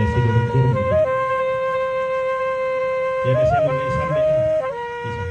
si durung-durung gitu. Ya kasi mga sampai bisa.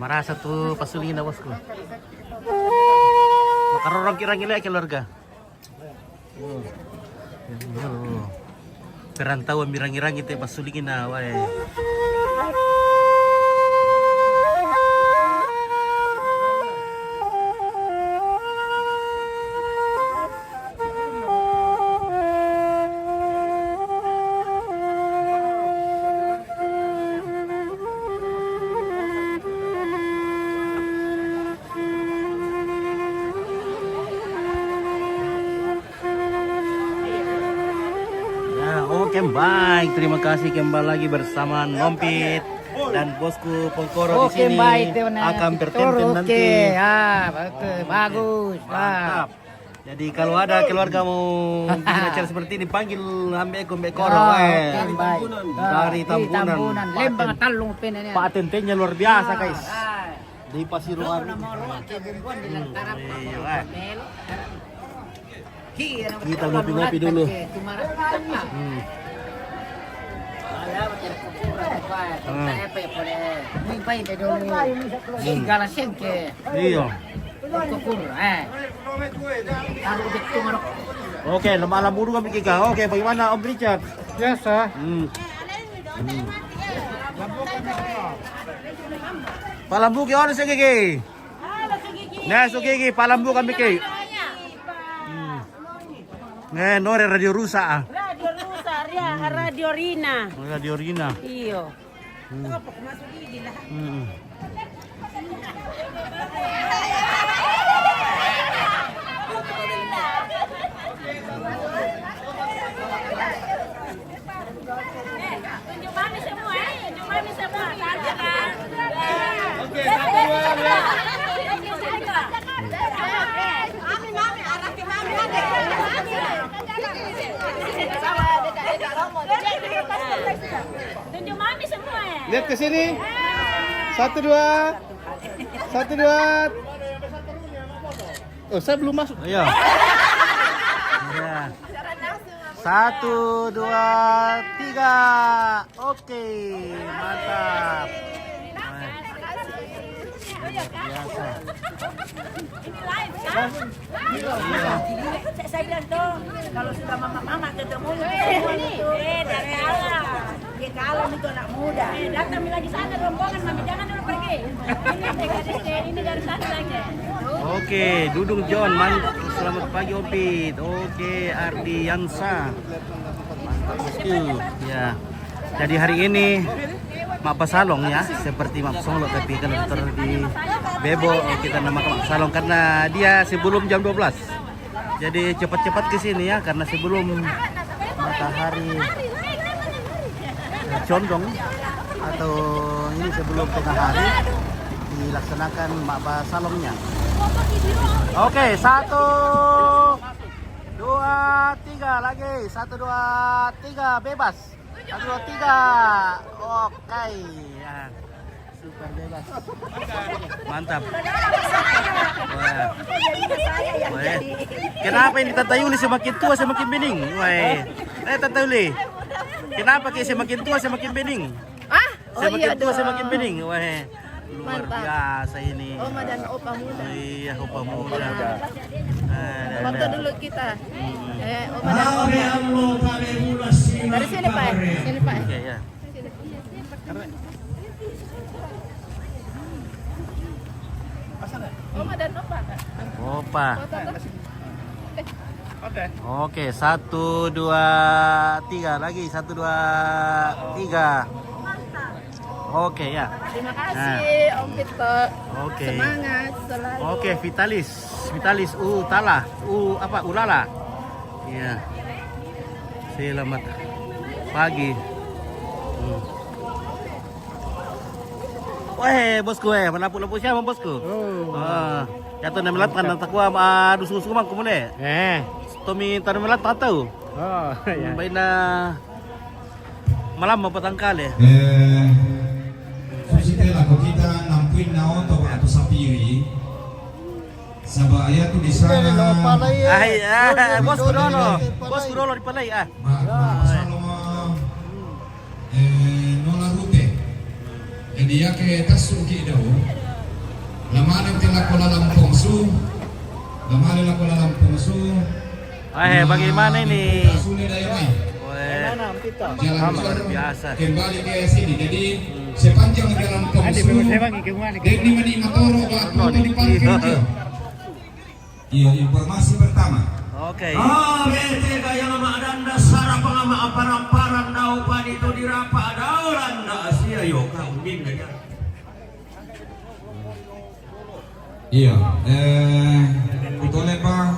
Marasa tuh pasulina bosku. Makarorong kira-kira keluarga. Perantauan mirang-irang itu pasulingin na wae. Oke, baik. Terima kasih kembali lagi bersama Nompit dan bosku Pongkoro di sini akan bertenten nanti. Oke, ya, bagus. Mantap. Jadi kalau ada keluarga mau bikin acara seperti ini panggil Mbek Koro dari Tambunan. Lembang talung penanya. Patentennya luar biasa, guys. Di Pasuruan. Kita ngopi-ngopi dulu. Iya. Oke, malam buru kami kika. Oke, bagaimana Om Richard? Biasa. Palambu ki ono sing iki? Nah, sugigi palambu kami ki. Nore radio rusak ah. Radio rusak ya, radio Rina. Radio Rina. Iyo. Tunjuk mami semua, tunjuk mami semua. Oke, satu dua. Mami, arahkan mami. Tunjuk mami semua ya. Lihat ke sini. 1 2. 1 2. Oh, saya belum masuk. Ayo. Ya. 1 2 3. Oke, mantap. Biasa. Ini live kan? Saya bilang tuh, kalau sudah mama ketemu dari Allah. Dia kalah itu anak muda. Datang lagi sana rombongan, mami jangan dulu pergi. Ini dari sana lagi. Oke, Dudung John, mantap. Selamat pagi Opit. Oke, Ardi Yansa. Mantap bosku. Ya. Jadi hari ini Mak Pasalong ya, seperti Mak Pasalong tapi kan di Bebo kita namakan Mak Pasalong karena dia sebelum jam 12. Jadi cepat-cepat ke sini ya karena sebelum matahari condong atau ini sebelum tengah hari dilaksanakan Mak Pasalongnya. Oke, 1 2 3 lagi. 1 2 3 bebas. 1 2 3. Oke. Ya. Super bebas. Mantap. Wah. Wah. Kenapa ini Tante Yuli semakin tua semakin bening? Wah. Tante Yuli. Kenapa kayak semakin tua semakin bening? Semakin tua semakin bening. Wah. Luar biasa ini. Oma dan opa muda. Iya, opa muda. Foto dulu kita. Oma dan opa. Dari sini Pak. Sini Pak. Oke ya. Oma dan opa. Opa. Oke, 1 2 3 lagi. 1 2 3. Oke ya. Terima kasih Om Vito. Oke. Semangat selalu. Oke, Vitalis Utala, Ulala. Iya. Selamat pagi. Weh, bosku menapu-napu siapa bosku? Ya tuh nemelat kan takwa dusu-dusu mang kumule. Tomi tanemelat tahu. Ya. Baina malam mau petangkal ya. Susitela ko kita nampuin na oto atau sapiri. Sabaya tu di sana. Bosku dolo di palay ah. Masalah nola rute. Dia ke tasu ki daw. Lamanan tila ko Lampung su. Bagaimana ini? Tasune dayamai. Jalan luar biasa. Kembali ke sini. Jadi sepanjang jalan Pongsu Denny Manimatoro waktu di parkir. Iya, informasi pertama. Oke. BT gaya nama danda sarap pangama aparan dau pan itu dirapa daulan da asia yo kaudin aja. Iya, Utolepa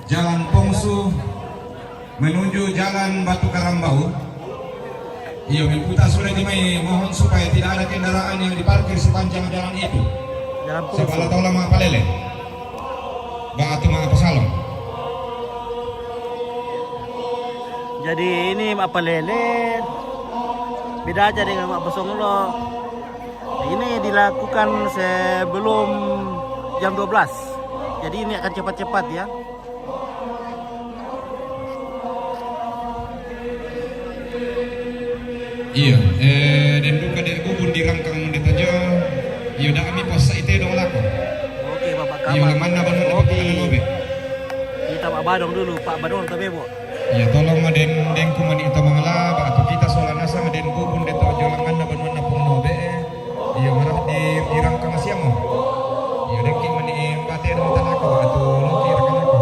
Jalan Pongsu menuju Jalan Batu Karambau. Iya, Puta sudah dimai, mohon supaya tidak ada kendaraan yang diparkir sepanjang jalan itu. Jalan Sebala Pulso. tahu lama apa lele? Batu apa salong? Jadi ini apa lele? Beda aja dengan Mak Bosonglo. Ini dilakukan sebelum jam 12. Jadi ini akan cepat-cepat ya. Iya, dan duka dari bubun di rangkang di tajo. Iya, dah kami pos itu dong lako. Oke, Bapak Iya, kabar. mana bangun apa Oke. kan lobe? Kita Pak Badong dulu, Pak Badong tapi Bu. Iya, tolong den kuman itu mengelaba atau kita soal nasa den bubun de tajo langan bangun apa lobe. Iya, marah di rangkang siamo. Iya, den king mani bate ada mutan aku atau loki rekan aku.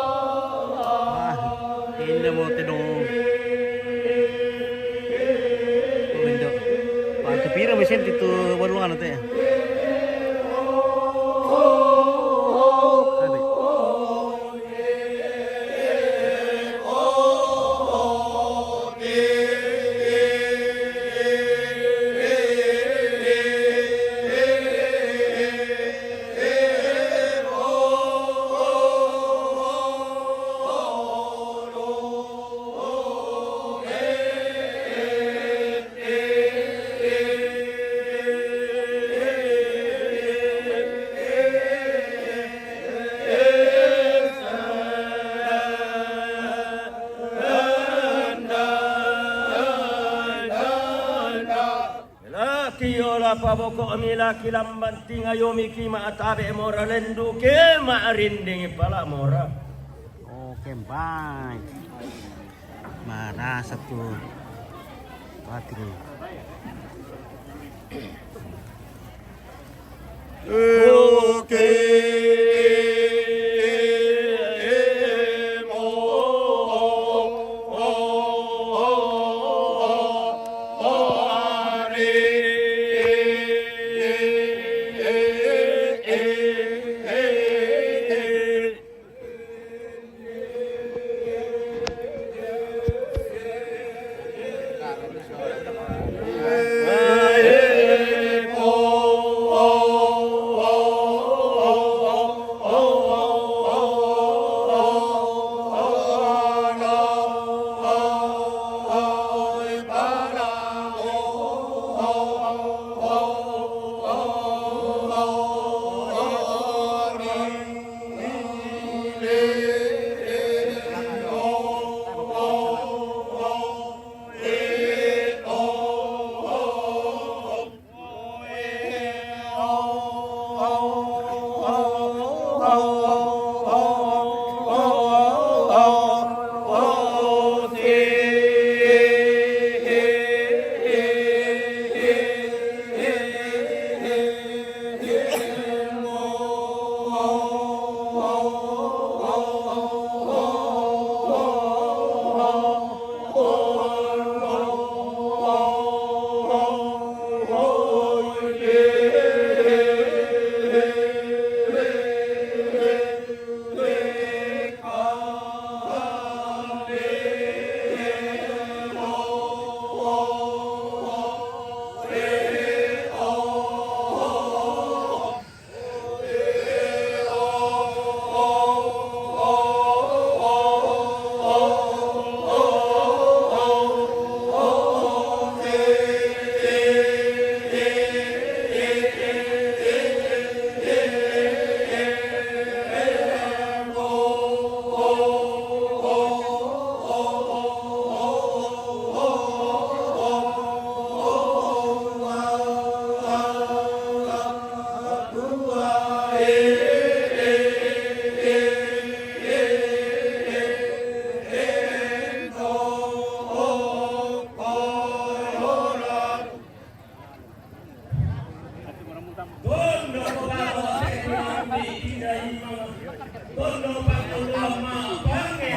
Wah, ini mau tidong. Window. Pak kepira mesin itu warungan nanti ya. Kiola paboko amila kilam banting ayomi kima atabe mora lendu ke maarinding pala mora. Oke, baik. Mana satu batin. Oke.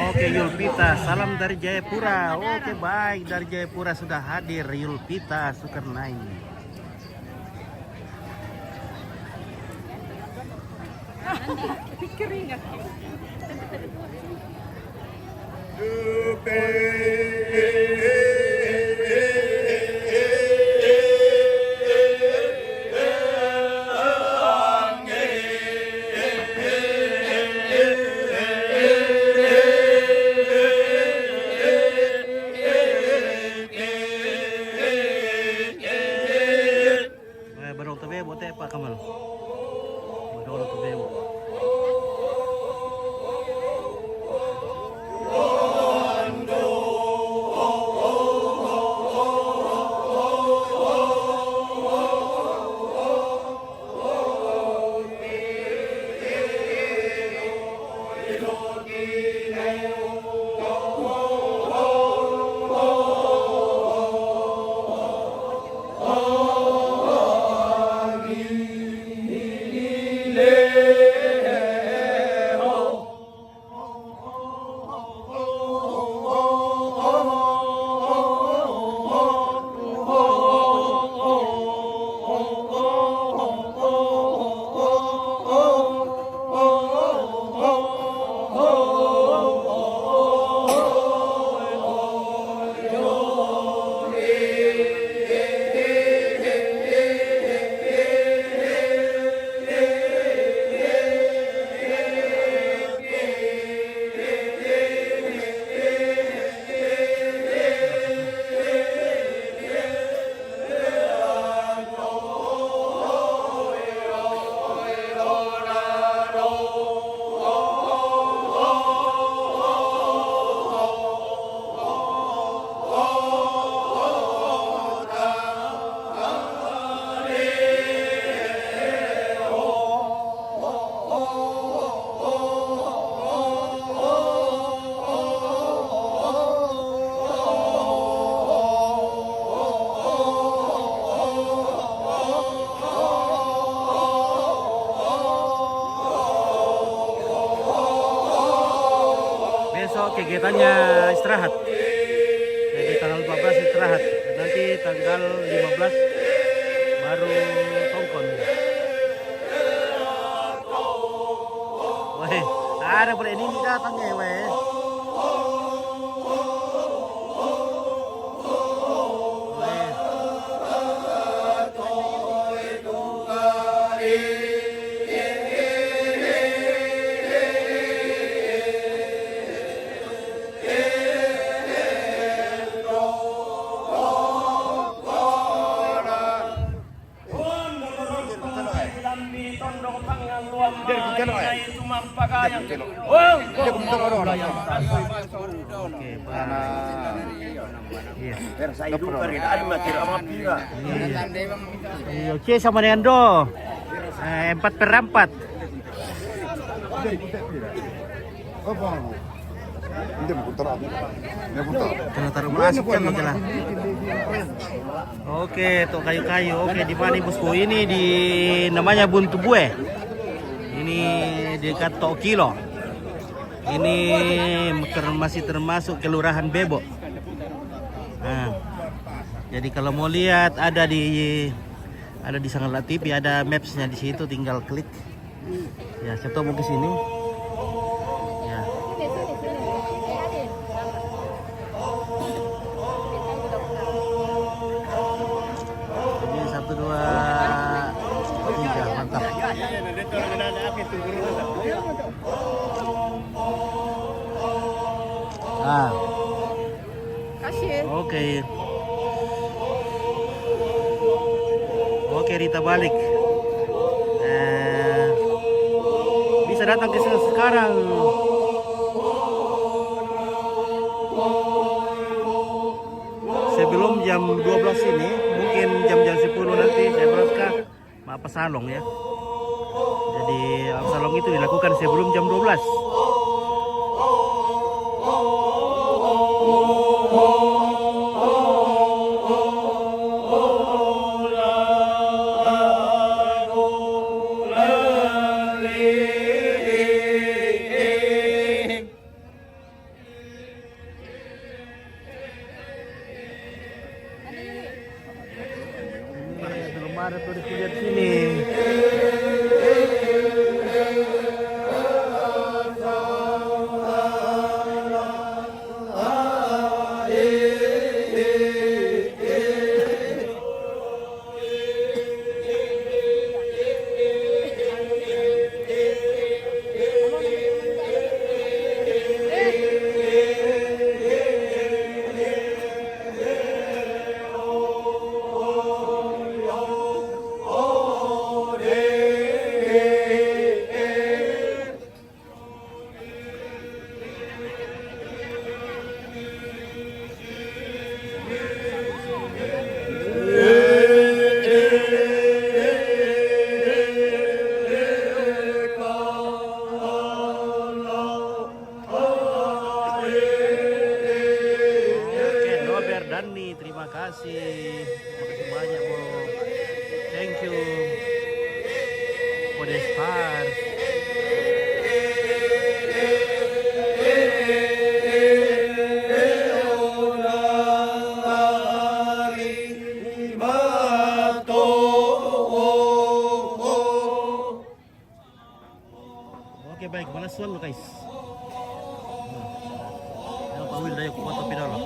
Oke, Yulpita, salam dari Jayapura. Oke, baik, dari Jayapura sudah hadir Yulpita Zulkarnain. Barong tabi bote Pak Kamal. Barong tabi. Kegiatannya istirahat. Jadi tanggal 14 istirahat. Nanti tanggal 15 baru tongkon. Weh, ada pada ini datang ya, weh. Oke, sama dengan do 4/4. Oke, tuh kayu-kayu. Oke, di mana bosku? Ini di namanya Buntu Bue. Ini dekat Tokilo. Ini masih termasuk Kelurahan Bebo. Nah, jadi kalau mau lihat ada di Sangalat TV, ada mapsnya di situ, tinggal klik. Ya, saya mau ke sini. Ya. Jadi 1, 2, 3, mantap. Ah. Oke. Oke, Rita balik. Bisa datang ke sini sekarang. Sebelum jam 12 ini, mungkin jam-jam 10 nanti saya berangkat apa salong ya. Jadi salong itu dilakukan sebelum jam 12. Belum ada tuh lihat sini. for the stars. Oke baik, balas suan lo guys. Ayo Pak Wil, ayo foto pinolo.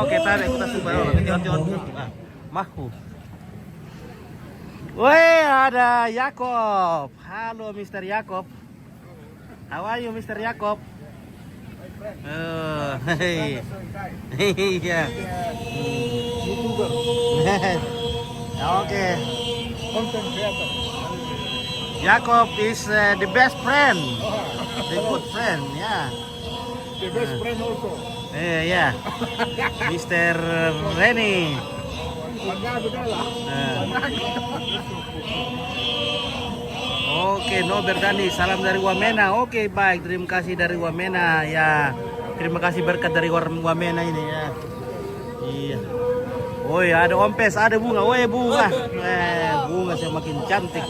Oke, tarik kita coba dulu. Tion-tion. Mahu. Woi, ada Yakob. Halo, Mr. Yakob. How are you, Mr. Yakob? Hey. Iya. Oke. Yakob is the best friend. The good friend, yeah. The best friend also. Yeah. Mr. Reni. Oke, Nober Dani, salam dari Wamena. Oke, baik, terima kasih dari Wamena ya. Terima kasih berkat dari Wamena ini ya. Iya. Oh ya, ada ompes, ada bunga. Oh ya, bunga. Bunga semakin cantik.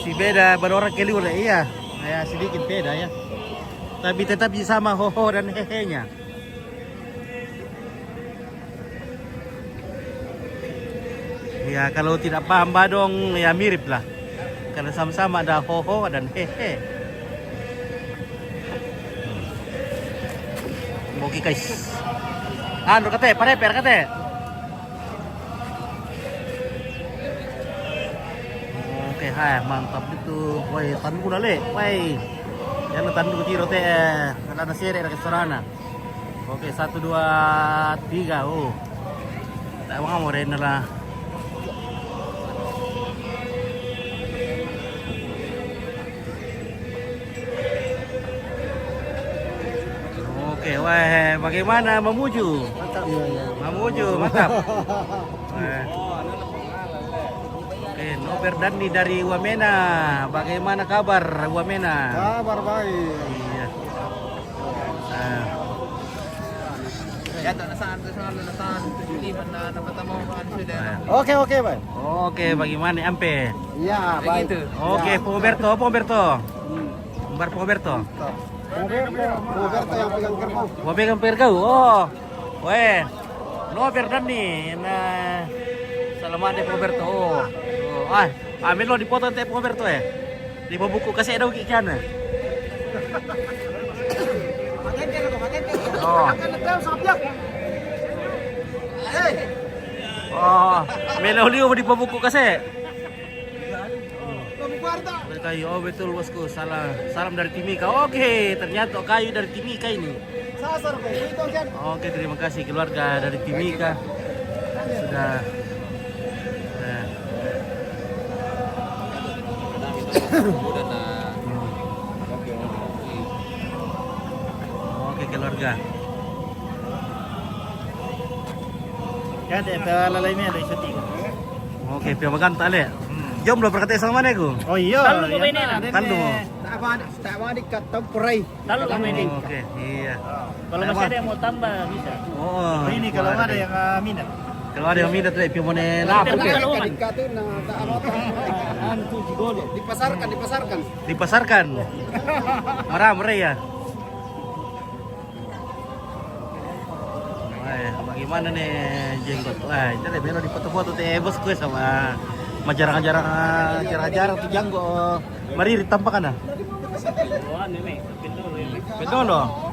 Si beda berorang keliur ya. Iya. Ya, sedikit beda ya. Tapi tetap sama hoho dan hehenya. Ya kalau tidak paham badong ya mirip lah. Karena sama-sama ada hoho dan hehe. Oke guys. Anu kate, pareper kate. Oke, hai mantap itu. Woi, tandu nale. Woi. Yang tandu tiro teh karena sere ke restoran. Oke, 1 2 3. Oh. Tak mau rena lah. Oke, wah, bagaimana Mamuju? Mantap. Mamuju, mantap. Oke, Nober Dani dari Wamena. Bagaimana kabar Wamena? Kabar baik. Iya. Oke, baik. Oke, bagaimana Ampe? Iya, baik. Oke, Poberto. Umbar Poberto. Roberto yang pegang kerbau. Mau pegang pergau. Oh. Weh. Nober Dani. Nah. Selamat deh Poberto. Oh. Ambil lo dipotong teh Poberto ya. Di buku kasih ada uki kana. Oh. Oh, meloliu di buku kasih. Kayu, oh betul bosku, salam dari Timika. Oke, ternyata kayu dari Timika ini. Oke, terima kasih keluarga dari Timika sudah. Oke keluarga. Ya, ada lalainya ada syuting. Oke, pia maganta le. Jomblo berkata sama mana aku? Oh iya. Talo kami ini lah. Talo. Tak mau dikat purai. Talo kami ini. Oke, iya. Kalau masih ada yang mau tambah bisa. Oh, Ini kalau ada yang minat. Kalau ada yang minat pia mau lapor ke. Dipasarkan. Marah ya. Wah, bagaimana nih jenggot? Wah, itu deh beno di foto-foto teh bosku sama jarang-jarang tuh janggo. Mari ditampakkan dah. Wah, ini Pendolo.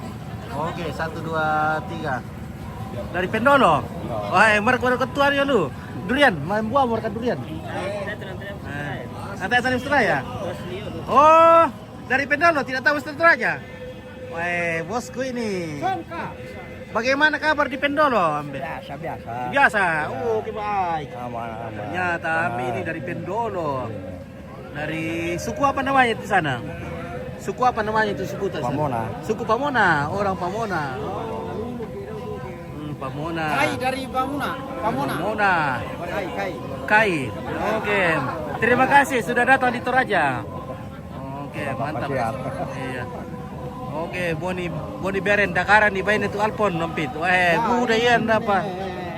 Oke, 1 2 3. Dari Pendolo. Wah, mereka ketuanya lu. Durian, main buah mereka durian. Nanti asal Australia ya? Oh, dari Pendolo tidak tahu Australia. Bosku ini. Bagaimana kabar di Pendolo, Ambe? Biasa. Biasa. Oh, oke baik. Aman. Ternyata Ambe ini dari Pendolo. Dari suku apa namanya di sana? Suku apa namanya itu suku sana? Pamona. Suku Pamona, orang Pamona. Pamona. Dari Pamona. Pamona. Kai. Kai. Oke. Terima kasih sudah datang di Toraja. Oke, mantap. Iya. Oke, Boni Beren Dakaran di bain itu Alpon nompit. Mudah ya apa?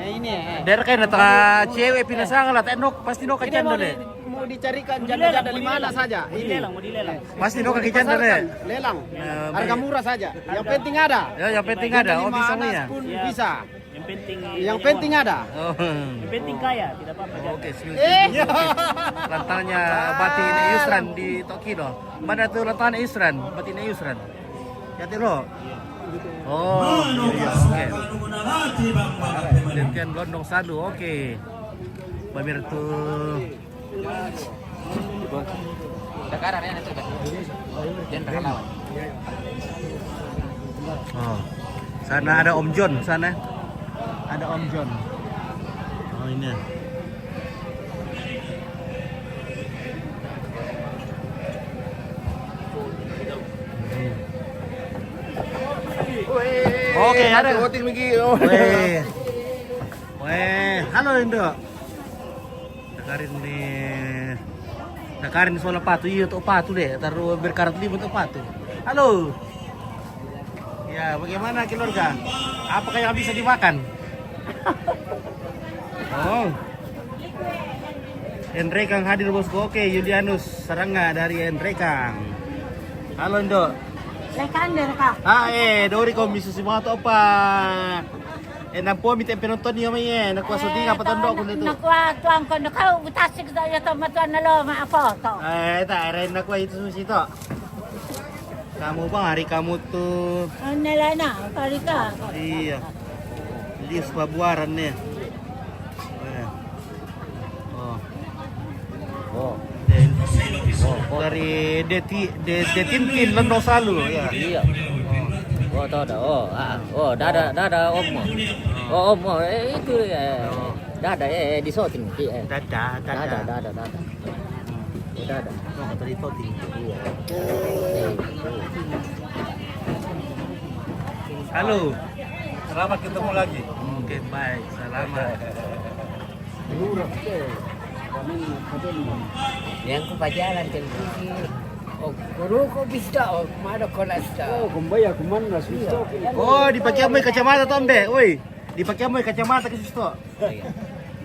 Ini. Dari kan datang cewek pinasang lah, tenok pasti nok kacan dole. Mau dicarikan janda dari mana saja. Ini. Mau dilelang. Pasti nok kacan dole. Lelang. Harga murah saja. Yang penting ada. Ya, yang penting ada. Oh, bisa ya. Pun bisa. Yang penting penting ada. Oh. yang penting kaya, tidak apa-apa. Oke, lantarnya batin Yusran di Tokyo. Mana tuh lantaran Yusran? Batin Yusran. Ya lo. Oh, iya, oke. Demikian Gondong Sadu, oke. Pamir tuh. Dakaran ya itu kan. Dan lawan. Oh. Sana ada Om John sana. Ada Om John. Oh, ini. Oke, ada. Halo Indo. Dakarin soal patu, iya tuh patu deh. Taruh berkarat lima tuh patu. Halo. Ya, bagaimana keluarga? Apakah yang bisa dimakan? Oh. Andre Kang hadir bosku. Oke, Yulianus Saranga dari Andre Kang. Halo Indo. Lekander ka. Dori komisi semua atau apa? Nampo minta penonton niya may nakuha sa tinga patandok ko nito. Nakuha tuang ko nakau butasik sa iyo to matuan na lo maapo to. Rin nakuha ito susito. Kamu bang hari kamu tuh Nala na, kari ka. iya. Lius pabuaran nih. Dari Detintin Lendosalu ya. Iya. Oh, tahu dah. Dada om. Oh, om. Itu ya. Dada di sorting. Dada. Dada. Oh, tadi sorting. Iya. Halo. Selamat ketemu lagi. Oke, baik. Selamat. Yang ku pajalan televisi. Oh, guru ko bisa. Oh, mana kolas ta. Oh, Kumbaya kumana susto. Oh, dipakai amoy kacamata to, Ambe. Woi, dipakai amoy kacamata ke susto.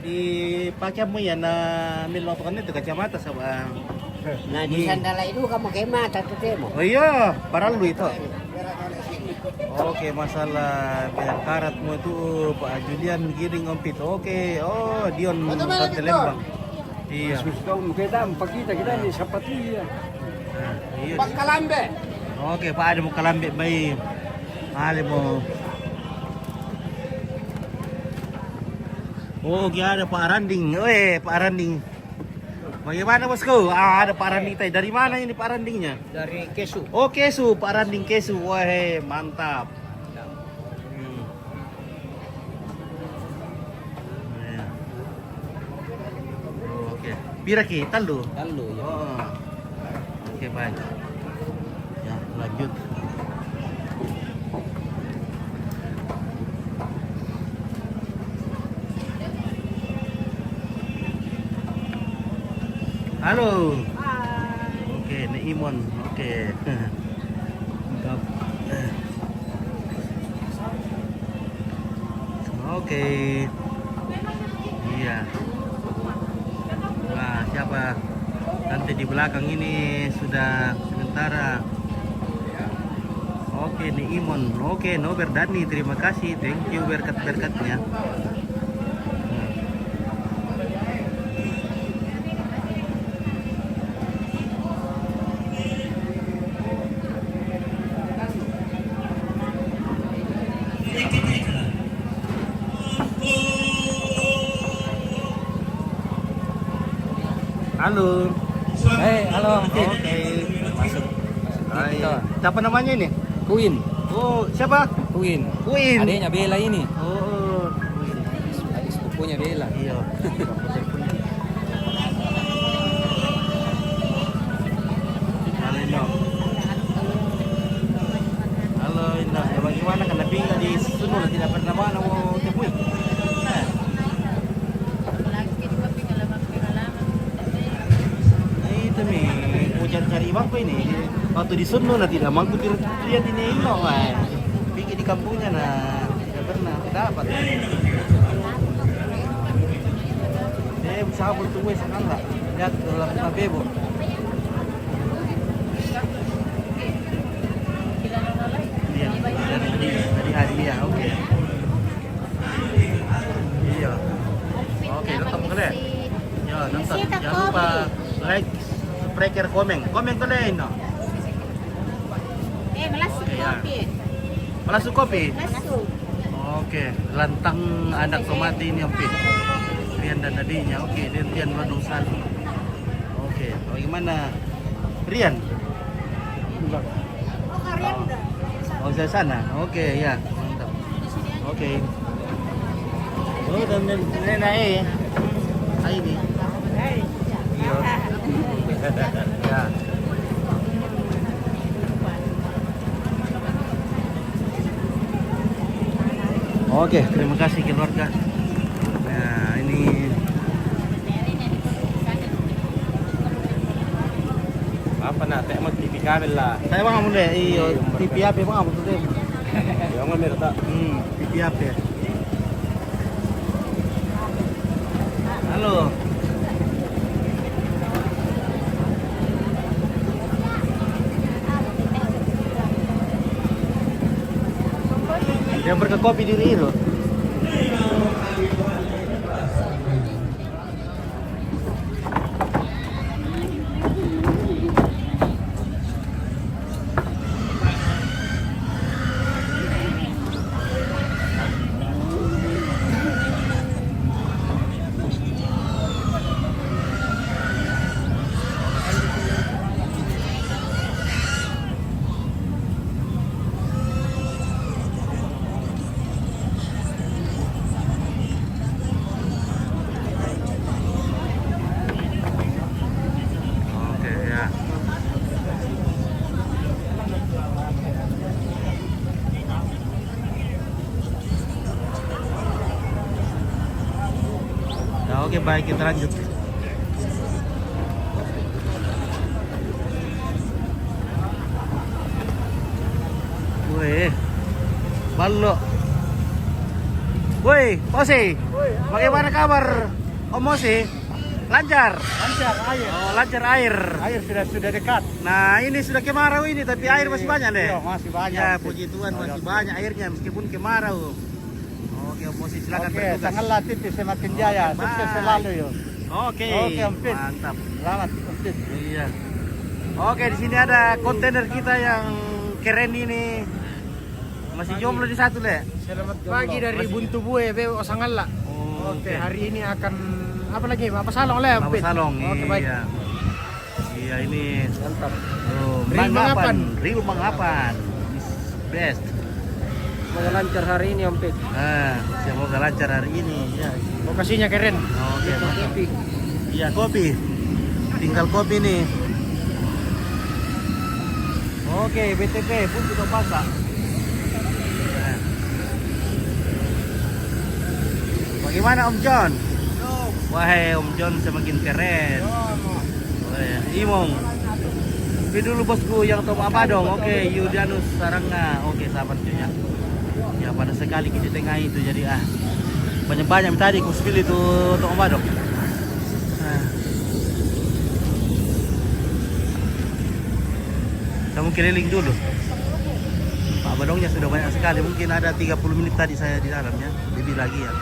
Dipakai amoy ya na milotokan itu kacamata sa Nah, di sandala itu kamu kemata tuh temo. Oh iya, parang lu itu. Oke, masalah biar karatmu itu Pak Julian giring ompit. Oke, oh Dion Tante Lembang. Iya. Susto kita kita di Sapatria. Iya. Pak Kalambe. Oke, Pak ada mau kalambe baik. Ada mau. Oh, ada Pak Randing. Pak Randing. Bagaimana bosku? Ada Pak Randing tadi. Dari mana ini Pak Randingnya? Dari Kesu. Oh, Kesu, Pak Randing Kesu. Wah, mantap. Oke. Piraki, Taldo. Lalu ya. Oh. Oke, baik. Ya, lanjut. Halo. Oke, Neimon. Oke. Oke. Iya. Wah, siapa? Nanti di belakang ini sudah sementara. Oke, Neimon. Oke, Nober Dani, terima kasih. Thank you berkat-berkatnya. Halo. Halo. Oke. Masuk. Siapa namanya ini? Queen. Oh, siapa? Queen. Queen. Adiknya Bella ini. Oh, Queen. Adik sepupunya Bella. Iya. Halo Indong. Halo Indong. Ya, bagaimana kan Nabi nggak di Sunul tidak pernah mana mau temui? Itu nih, mau cari bangku ini. Waktu di Sunul nah tidak mampu lihat ini Indong, bikin di kampungnya nah tidak pernah dapat. Bisa bertemu sekarang nggak? Lihat dalam tabebo. Iya, dari hari ya, oke. Iya. Oke, nonton kalian. Ya, nonton. Jangan lupa like, subscribe, komen kalian. No? Melasuk Oke, ya. kopi. Melasuk kopi. Melasuk. Oke, lantang anak tomati ini Om Pin. Rian dan adiknya, oke, Rian Bandung Sari. Oke, bagaimana Rian? Oh, saya sana. Oke, ya, mantap. Oke. Oh, dan nenek ini. Iya. Ya. Oke, terima kasih keluarga. Nah, ini Apa nak tak mau TV kabel lah. saya bang kamu deh, iyo TV apa bang kamu tuh deh? Yang mana mereka? TV apa? Halo. Yang berkekopi diri itu. Oke ya. Ya, oke baik kita lanjut. Woi, Ballo. Woi, Mosi. Bagaimana kabar? Om Mosi? Lancar? Lancar air. Oh, lancar air. Air sudah dekat. Nah, ini sudah kemarau ini, tapi air masih banyak deh. Iya, masih banyak. Ya, puji Tuhan masih banyak airnya meskipun kemarau. Oke, Om Mosi silakan Oke, bertugas. sangatlah tipis semakin jaya. Oke, Sukses bye. selalu yo. Oke. Oke, Om Pin. Mantap. Selamat Om Pin. Iya. Oke, di sini ada kontainer kita yang keren ini. Masih jomblo di satu, Le. Selamat pagi dari Buntu Bue, Beo Osangala. Oke, hari ini akan apa lagi? Apa salong le? Mabuk salong. Oke, baik. Iya. Iya, ini Mantap. oh, Real Mangapan. Real Mangapan. Is best. Semoga lancar hari ini Om Pin. Nah, semoga lancar hari ini. Ya. Lokasinya keren. Oke, mantap. Iya, kopi. Tinggal kopi nih. Oke, BTP pun sudah pasang. Ya. Bagaimana Om John? Wahai Om John semakin keren. Wah, Imong. Tapi dulu bosku yang Tom Abadong. Oke, Yudianus Sarangga. Oke, sahabat cunya. Ya pada sekali kita tengah itu jadi banyak-banyak tadi ku spill itu Tom Abadong. Kamu keliling dulu. Pak Badongnya sudah banyak sekali. Mungkin ada 30 menit tadi saya di dalamnya. Lebih lagi ya.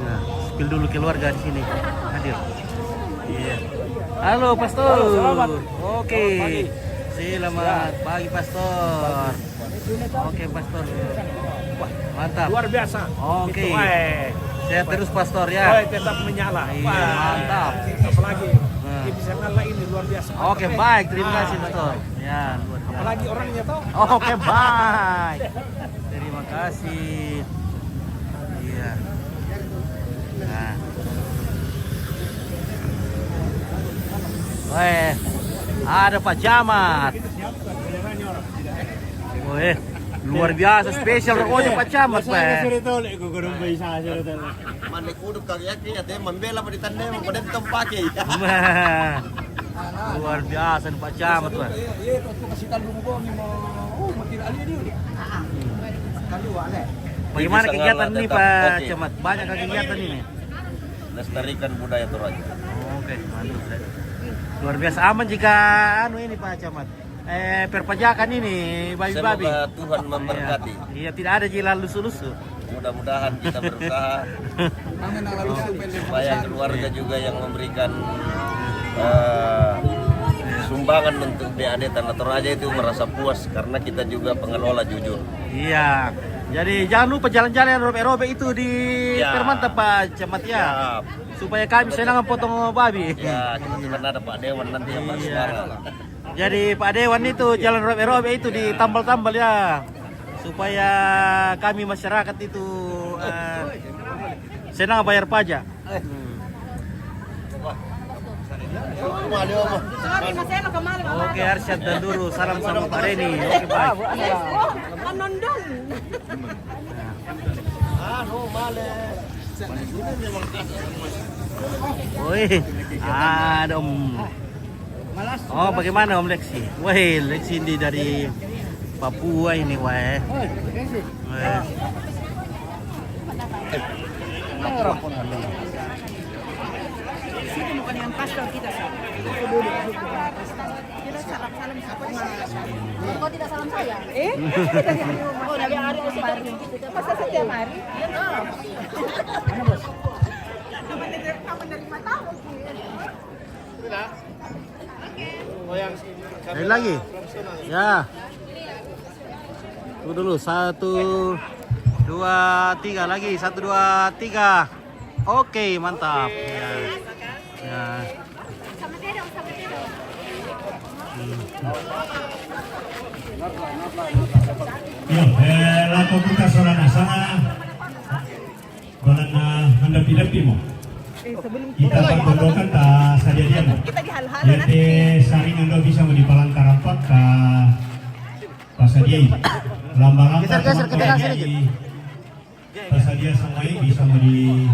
Nah, spill dulu keluarga di sini. Hadir. Iya. Halo Pastor. Selamat. Oke. Selamat pagi Pastor. Oke Pastor. Wah, mantap. Luar biasa. Oke. Itu, Sehat terus Pastor ya. Oh, tetap menyala. Iya, Wah, mantap. Apalagi Nah. dia bisa ngalah ini luar biasa. Oke, baik. Terima kasih Pastor. Ya, luar biasa. Apalagi orangnya tahu. Oke, baik. Terima kasih. Iya. Nah. Weh, ada Pak Camat. Weh, luar biasa spesial rokoknya Pak Camat, Pak. Mane kudu kagak ya teh membela pa ditandai mo paden tempake. Nah, luar biasa nih Pak Camat, Pak. Bagaimana kegiatan ini Pak Camat? Banyak kegiatan ini. Lestarikan budaya Toraja. Oke, mantap. Luar biasa aman jika anu ini Pak Camat. Perpajakan ini babi-babi. Semoga Tuhan memberkati. Iya, tidak ada jilan lusu-lusu. Mudah-mudahan kita berusaha supaya keluarga juga yang memberikan sumbangan untuk BAD Tanah Toraja itu merasa puas karena kita juga pengelola jujur. Iya. Jadi jangan lupa jalan-jalan robe-robe itu di Ya. Permantap Pak Camat ya. Siap. Supaya kami senang potong babi. Ya, kita juga ada Pak Dewan nanti yang bersuara. Jadi Pak Dewan itu jalan robe-robe itu ditambal-tambal ya. Supaya kami masyarakat itu senang bayar pajak. Oke, Arsyad dan Duru, salam sama Pak Reni. Oke, baik. Wih, ada Om. Oh, bagaimana Om Lexi? Wih, Lexi ini dari Papua ini, weh. Weh. Sini bukan yang pastor kita sah. Aku duduk kita salam-salam sama. Kau tidak salam saya? Oh, dari hari ke hari gitu. Masa setiap hari? Iya toh. Mana bos? Kamu menerima tamu. Sekali lagi. Ya. Tunggu dulu. 1, 2, 3 lagi. 1, 2, 3. Oke, mantap. Ya. Ya. Lato kita sorana sana balan mendapi-dapi mo. Kita pagbodokan ta sadia dia mo. Yate saring ando bisa mo di palang karampak ka pasadia. Lambang-lambang Geser ke tengah sini, pasadia semuanya bisa mo di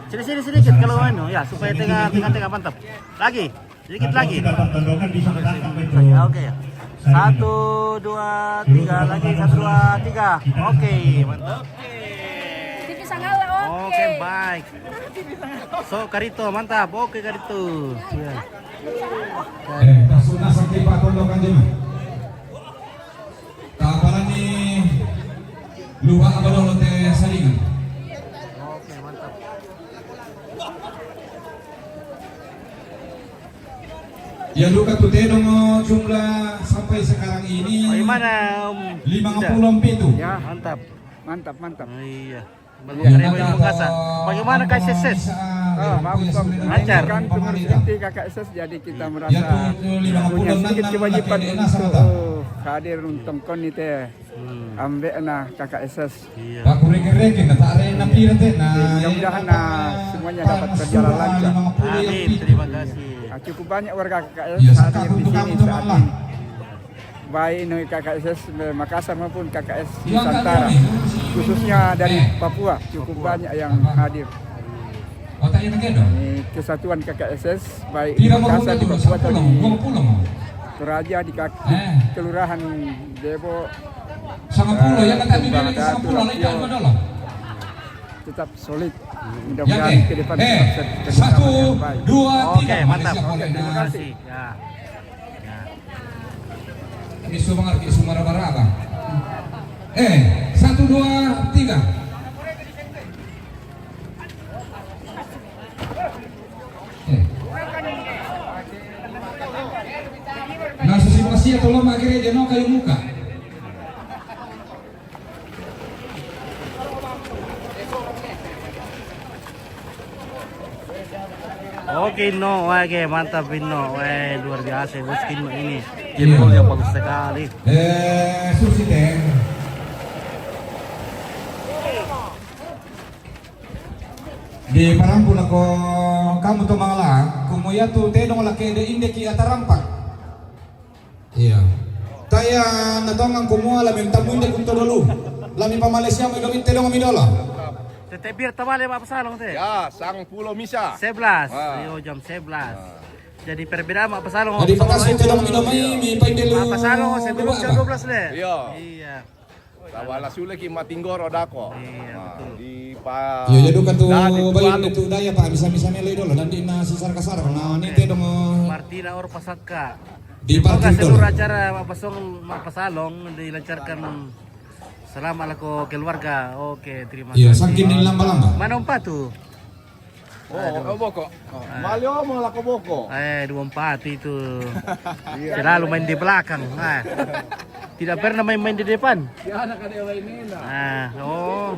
Sini sedikit kalau anu ya supaya tengah mantap. Lagi. Sedikit lagi. Kita pagbodokan bisa menangkap itu. Ya, oke ya. 1, 2, 3 lagi. 1, 2, 3. Oke, mantap. Tipi Sanggala oke. Oke, baik. So, Karito, mantap. Oke, Karito. Ya. Tasuna sakit Pak Tondokan Jema. Kapalan ni luha abalo te salingan. Oke, mantap. Ya luka tuteno mo jumlah sampai sekarang ini Bagaimana Om? 57. Ya, Mantap. mantap. Oh, iya. Bagaimana KSS? Bagus Om. Lancar. Kan pengurus inti KKSS jadi kita merasa Ya tu punya sedikit 56 kewajiban nakena untuk sarata. hadir untuk konite ambek na KKSS. Iya. Pak kureke-reke na taare na pira te na. Mudah-mudahan semuanya dapat berjalan lancar. Amin, terima kasih. Cukup banyak warga KKSS Ya, hadir di untuk sini kamu saat lah. ini. Baik dari KKSS Makassar maupun KKS Yang Nusantara, kami, khususnya dari Papua cukup banyak yang hadir. Otak yang kedo. Ini kesatuan KKSS baik di Tidak mau Makassar, di Papua atau di pulang. Toraja, di Kelurahan Debo, Sama pulau ya kata mi beli sama pulau lain kan madolah. tetap solid. Ya Mudah-mudahan ke depan ke. bisa kerjasama 1, dengan baik. 2, 3. Oke, mantap. Oke, Terima kasih. Ya. Ya. Ini semua ngerti semua raba-raba. 1, 2, 3. Nasa sitwasi tolong mag-gereja no kayo muka. Kino, oke mantap Vino, luar biasa bos Kino ini. Jempol yang bagus sekali. Susi teh. Di parampun ako kamu to mangala, kumuya tu tenong laki de inde ki atarampak. Iya. Taya natongang kumuha lamin tamunde kunto dulu. Lami pa Malaysia mo gamit telong midolo. Tete bir tamale apa salong teh? Ya, sang pulau misa. 11. Yo jam 11. Jadi perbedaan apa salong? Jadi pakas telong midomai mi paindelo. Apa salong sebelum jam 12 le? Iya. Iya. Tawala sule ki matinggor odako. Iya, betul. Di pa. Yo jadu kan tu bayin itu daya pa bisa melo idolo nanti na sisar kasar na ni te dong Martina or Pasaka. di Semoga parkir seluruh dulu. acara Mapasalong dilancarkan selama lako keluarga. Oke, terima Iya, kasih. saking din lamba-lamba. Mana empat tuh? Oh, boko. Malio mo lako boko. 24 itu. Selalu main di belakang. Nah, tidak pernah main di depan. Ya anak ada ini na. Nah, oh.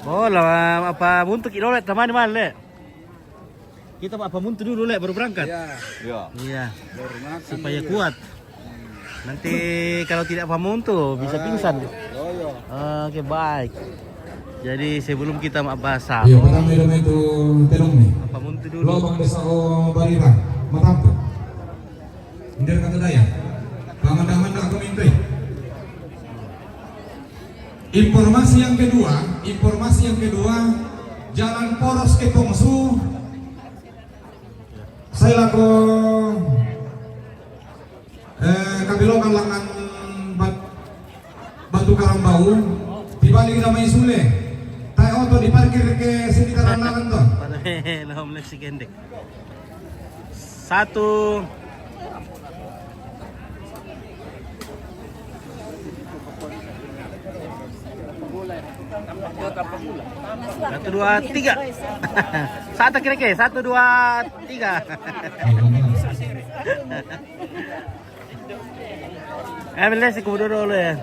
Oh lah, apa untuk kita oleh teman-teman le? Kita apa muntu dulu le baru berangkat. Ya. Iya. Supaya kuat. Nanti kalau tidak apa muntu bisa pingsan. Oke baik. Jadi sebelum kita bahasa, Iya, pertama itu telong nih. apa muntu dulu. Lobang desa o Barira, Matampu. Indir kata daya. Pamandaman aku mintui. Informasi yang kedua, jalan poros ke Tongsu. Saya laku kabilokan langan Batu Karambau dibalik ramai Sule. Tayo auto diparkir ke sekitaran langan tuh. Lahom si Gendek. Satu. Satu dua tiga. Satu kira-kira. 1 2 3. Ambil si kudu dulu ya.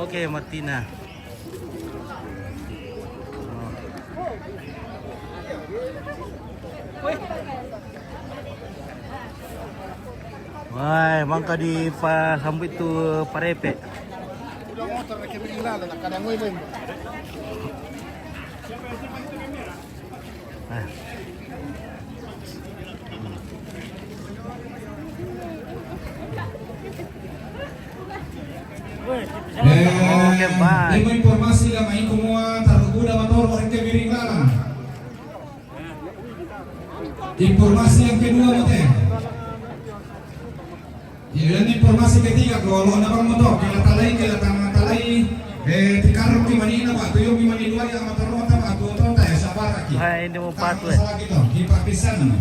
Oke, Martina. Wah, mangka di sambut itu parepe. Oke, baik. Lima informasi gamai kumua taruguda motor orang ke biring lalang. Informasi yang kedua mote. Ya, dan informasi ketiga kalau ada motor kita talai tikaruk di mana pak tuh yang di mana dua yang motor motor pak tuh tahu tak ya sabar lagi. Ini mau patu ya. Masalah gitu, di Pakistan.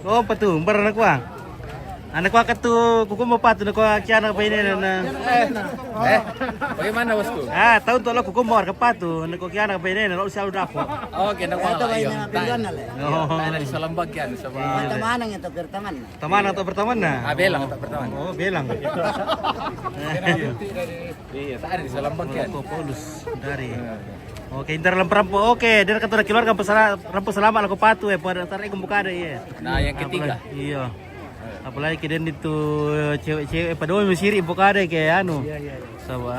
Oh, patu, bar anak gua. Anak gua ketu, kuku mau patu nak gua kiana apa ini na. Bagaimana bosku? Tahu tuh lo kuku mau ke patu, nak gua kiana apa ini na, lo selalu dapat. Oke, nak wala ayo. Oh. Tayo di salam bagian sama. Teman yang itu berteman. Teman atau berteman na? Belang atau berteman. Oh, belang. Iya, tadi di salam bagian. Ko Paulus dari. Oke, inter lamperampo. Oke, dia kata keluarga rampo selamat aku patu pada ntar aku buka ada ya. Nah, yang ketiga. Iya. Apalagi kiden itu cewek-cewek pada mesiri buka ada kayak anu. Sama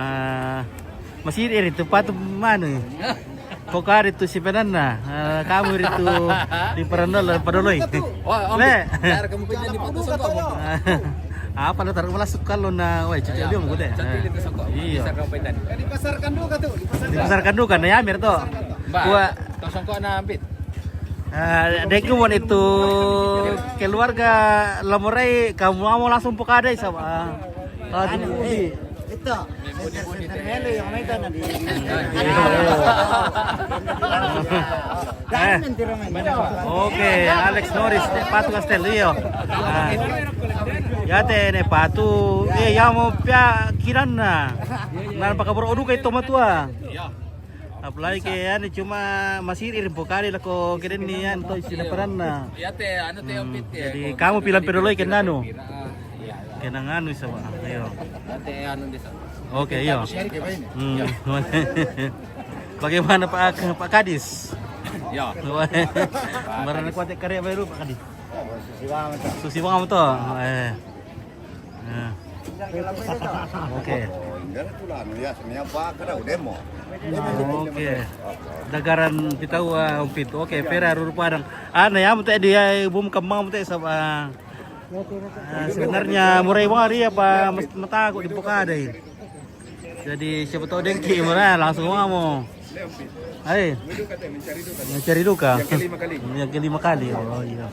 mesiri itu patu mana? Kok ada itu si penana, kamu itu di perandol padoloi. Wah, Le. Cara kamu pindah di patu sokok. Apa lo taruh masuk kalau na, wah cuci dia mau deh. Cantik itu sokok. Iya. Bisa kamu pindah. Dipasarkan juga tuh, Dipasarkan dulu kan ya Amir tuh. Gua sokok na ambit. Dekumon itu keluarga Lamurai kamu mau langsung pokadai sama. Itu. Terhelu yang mereka nanti. Oke, Alex Norris Patu Castello iyo. Ya te ne Patu, ya mau pia kiran na. Nan pakabur odu kay tomatua. Apalagi kayak cuma masih irim pokali lah kok keren nih ya, untuk istilah peran nah. Ya teh, anu teh ompit ya. Jadi kamu pilih pedoloi kena anu. Kena anu sama. Ayo. Teh anu desa. Oke, iya. Bagaimana Pak Kadis? Ya. Kemarin kuat karya baru Pak Kadis. Susi banget tuh. Oke. Oke. Dagaran pitau umpit. Oke, pera ruru padang. Ana ya mutai dia bum kembang mutai sama. Sebenarnya murai wari apa mata aku dibuka deh. Jadi siapa tahu dengki mana langsung ngomong. Hai. Mencari duka. Yang kelima kali. Oh iya.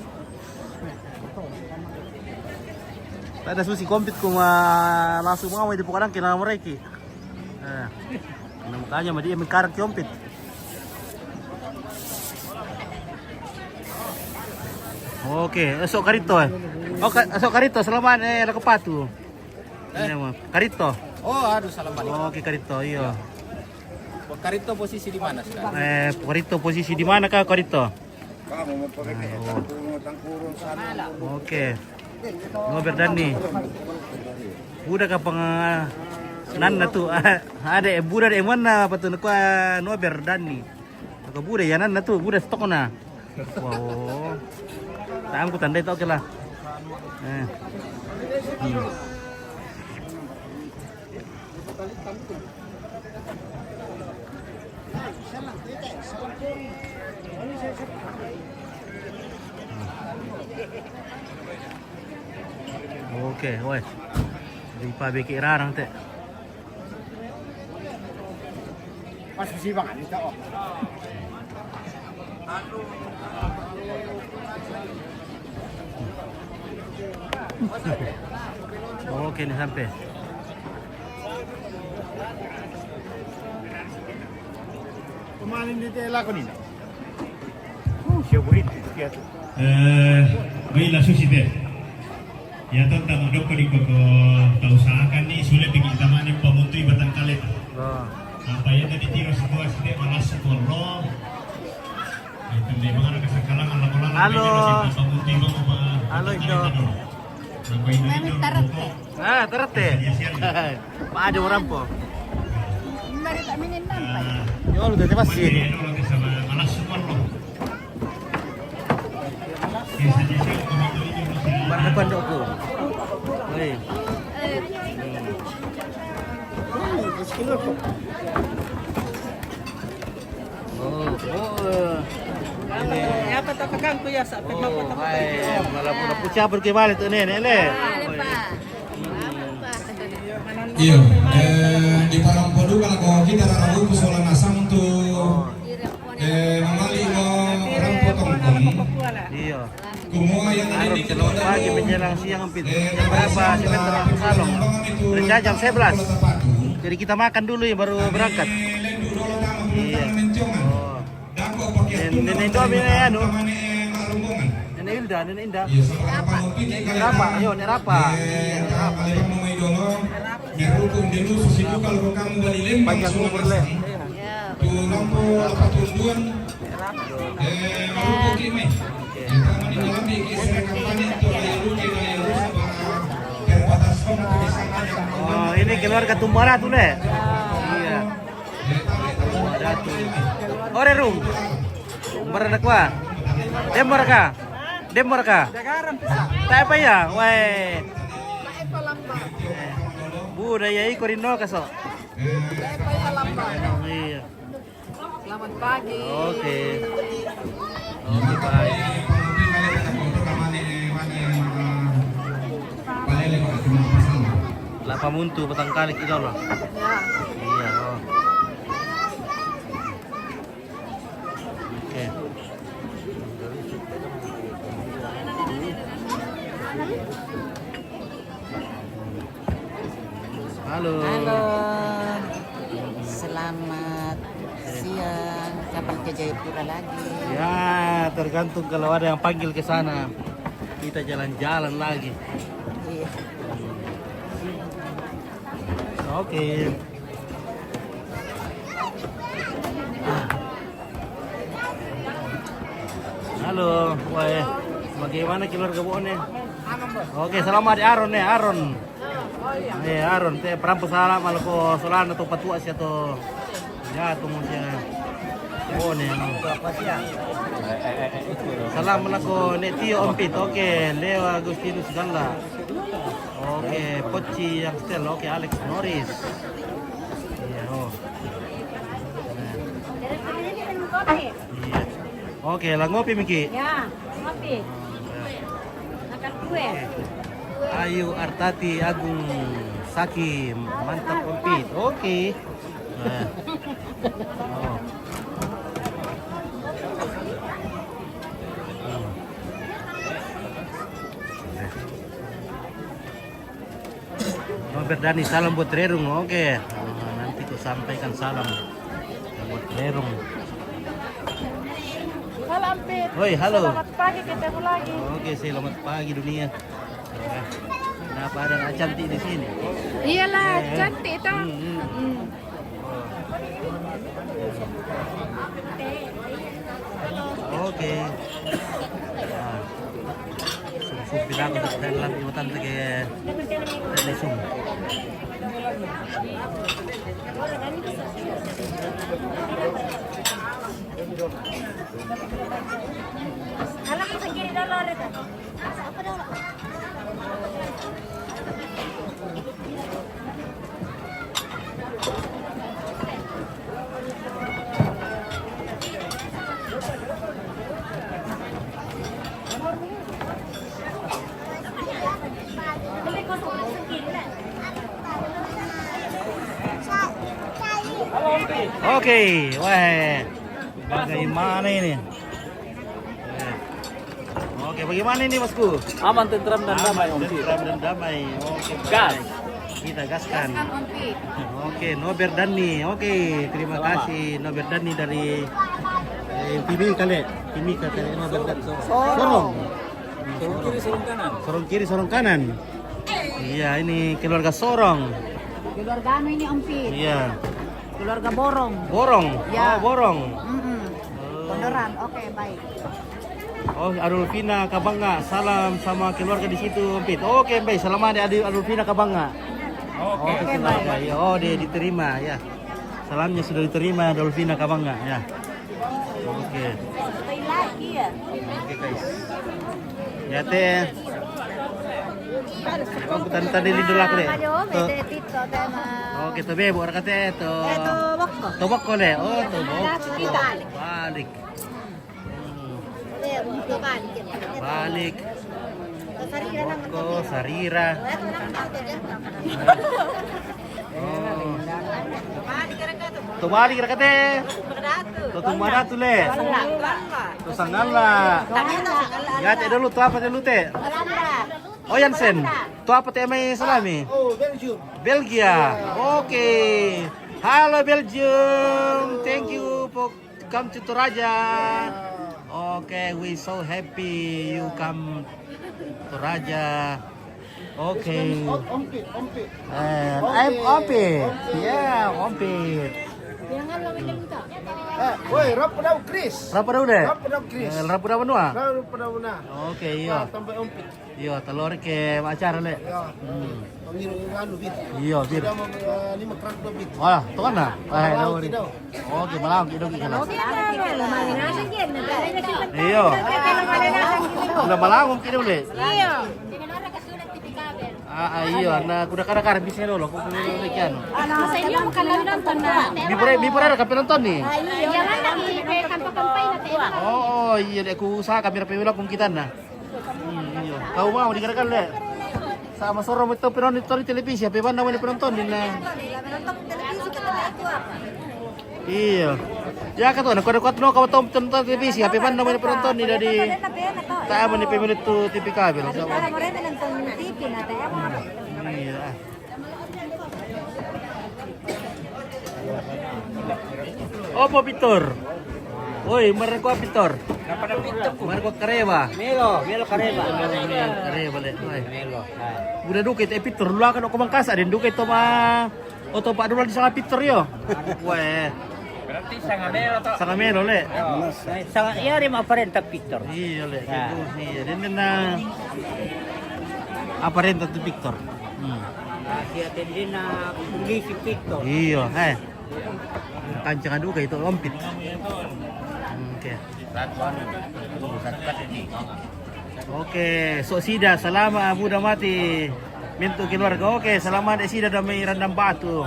Tak ada susi komplit kuma langsung mau di pokoknya kena mereka. Makanya dia mengkarat komplit. Oke, esok karito. Oh, esok karito selamat ada kepatu. Ini mah karito. Oh, aduh salam balik. Oke, karito, iya. Karito posisi di mana sekarang? Karito posisi di mana kah karito? Kamu mau pakai tangkurung sana. Oke. Nober Dani. Udah kapang nana tuh ada buda de mana apa tuh nakwa Nober Dani. Ka buda ya nana tuh buda stok na. Wow. Taam ko tanda ito kala. Oke, woi. Di pabrik irarang teh. Pas sih bang, ini tak. Oke, ini sampai. Kemarin di tela ko nina. Siya burit, siya tu. Baiklah susi teh. Ya tentang dok di koko tahu usahakan nih sulit bikin tamani pemuntui batang kalet. Apa ya tadi tiro situasi teh malas sekolah. Itu nih mengarah kesakalan alam-alam. Halo. Halo itu. Sampai ini itu. Terate. Pak ada orang po. Mari tak minin nampak. Yo lu tadi masih. Malas sekolah. Bar depan doko. Hei. Ini apa tak pegang tu ya sampai mau potong. Malah pun pucah pergi balik tu ni le. Iya, di Parang Podu kalau kita rabu persoalan asam untuk mengali orang potong. Iya. Kumua yang Harus selamat pagi menjelang siang hampir jam berapa? Saya terang salong. Kerja jam 11. Jadi kita makan dulu ya baru berangkat. Iya. Oh. Nenek itu ambilnya ya, nu. Nenek Indah. Nerapa? Ayo, nerapa. Panjang umur le. Oh, ini keluarga Tumbara tuh le. Iya. Tumbara tuh. Ore rum. Tumbara nakwa. Demorka. Tak apa ya? Weh. Budaya iko rin no kaso. Iya. Selamat pagi. Oke. Oke, baik. Lapa muntu petang kali kita loh. Iya. Oh. Oke. Halo. Selamat siang. Kapan ke Jayapura lagi? Ya, tergantung kalau ada yang panggil ke sana. Kita jalan-jalan lagi. Iya. Oke. Halo, wah, bagaimana keluarga Bu nih? Oke, selamat Aron nih, Aron. Aron, teh perampus salam malah ko solana to patua siya to. Ya, tunggu siya. Oh nih. Salam malah ko Netio Ompit. Oke, Leo Agustinus Galla. Oke, Poci yang setel. Oke, Alex Norris. Iya, oh. Iya. Oke, lah ngopi Miki. Ya, ngopi. Makan kue. Ayu Artati Agung Saki mantap kompit. Oke. Nah. Oh. Robert Dani salam buat Rerung. Oke. Nah, nanti ku sampaikan salam buat Rerung. Halo Ampit. Hoi, halo. Selamat pagi, ketemu lagi. Oke, selamat pagi dunia. Kenapa ada anak cantik di sini? Iyalah, cantik itu. Oke. Sum bilang untuk dalam iwatan ke lesung. Alam mo sa kiri dolo rito. Apa dolo? Oke, wah, bagaimana ini? Oke, bagaimana ini Bosku? Aman, tentram dan damai, Om. Tentram dan damai. Oke, Gas. Kita gaskan. Oke, Nober Dani. Oke, terima kasih Nober Dani dari Timika kali. Timika kali Nober Dani. Sorong. Sorong kiri, sorong kanan. Sorong kiri, sorong kanan. Iya, ini keluarga Sorong. Keluarga ano ini Ompi? Iya. Keluarga Borong. Borong. Ya. Oh, Borong. Pondoran. Oke, baik. Oh, Adolfina Kabanga, salam sama keluarga di situ, Ompit. Oke, baik. Selamat Adolfina Kabanga. Oke, keluarga. Ya, oh, dia diterima ya. Salamnya sudah diterima Adolfina Kabanga ya. Oke. Sekali lagi ya. Oke, guys. Ya, teh. Kung tadi dulu aku deh. Oke, tobe buat kate to. Tobak ko le. Oh, tobak. Balik. Balik. Tobako, sarira. Oh. Tobalik kira kate. Tutumara tu le. Tu sangala. Ya, teh dulu tu apa dulu teh? Oh Jansen, itu apa teh may salami? Oh, Belgium. Belgia. Oke. Halo Belgium. Thank you for come to Toraja. Oke, we so happy you come to Toraja. Oke. Ompit. And I'm Ompit. Yeah, Ompit. Woi, Rapadau Chris. Rapadau deh. Rapadau Chris. Rapadau menua. Rapadau na. Oke, iya. Sampai Ompit. Iya, telur ke acara le. Ya. Panggil anu bit. Iya, bir. Sudah mau 5 kerat bit. Wah, tuh kan nah. Oke, malam idong ikan. Iya. Udah malam mungkin udah. Iya. Iya, na kuda kada bisa lo kung ikan. Sa inyo, makalawin nonton na. Bibore ada kape nonton nih. Jangan lagi, kaya kanto-kampay natin. Oh, iya deh, aku usaha kami pemila kung kita na. Iya. Kau mau dikarakan le. Sama soro mo ito penonton di televisi, apa ba naman penonton din na. Iya. Ya ka to, nakuha no ka to penonton televisi, apa ba naman penonton ni dari. Tama ni pemila tu TV kabel. Iya. Opo Pitor. Oi, mereko Pitor. Mereko Kareva. Melo kareba. Kareva le. Melo. Udah dukit Pitor lu akan ako mangkasa din dukit to ma. O to pa dulu di sa Pitor yo. Weh. Berarti Sangamelo to. Sangamelo le. Sangat iya rin aparenta Victor. Iya le. Iya, din na aparenta to Victor. Si atendin na polisi Victor. Iya, kancang adu kayak itu lompit. Oke. Oke, so sida selama Abu Damati mintu keluarga. Oke, selamat sida damai randam batu.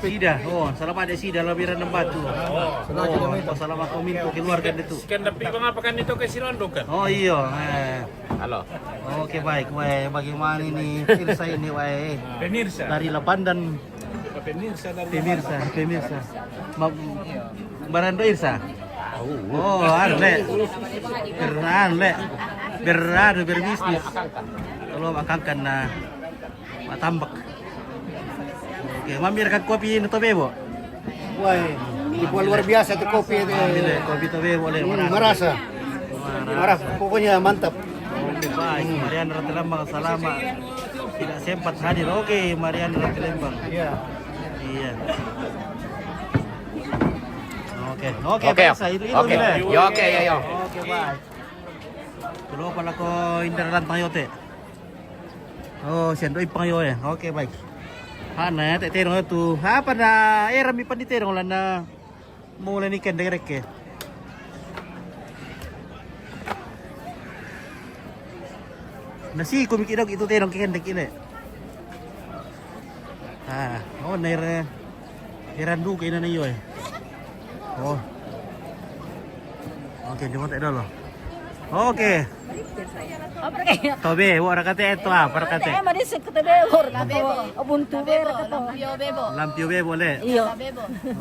Sida, selamat sida lebih randam batu. Selamat kau mintu keluarga itu. Sekian tapi mengapakan itu ke Silondo kan? Oh iya. Halo. Oke baik, bagaimana ini Firsa ini Pemirsa. dari Lapandan. Pemirsa. Barando Irsa. Oh, arle. Berbisnis. Kalau akangkan na matambak. Oke, mamirkan kopi ini to bebo. Wah, ini luar biasa tuh kopi itu. Kopi to bebo le. Merasa. Pokoknya mantap. Oke, baik. Mariana Ratelembang, selamat. Tidak sempat hadir. Oke, Mariana Ratelembang. Iya. Oke, biasa itu. Oke, yo. Oke, baik. Kalau pala ko indaran tayote. Oh, siendo ipang yo Oke, baik. Hana te terong itu. Apa na era mi panditerong lan na mulai ni ken derek. Nasi ko mikidog itu terong ken dek ile. Nair Irandu kayo na niyo Oh. Oke, jumpa tayo dulu. Oke. Tobe, wala kate ito para kate. Marisik kata bebo, ubuntu bebo, Lampio bebo le. Iyo.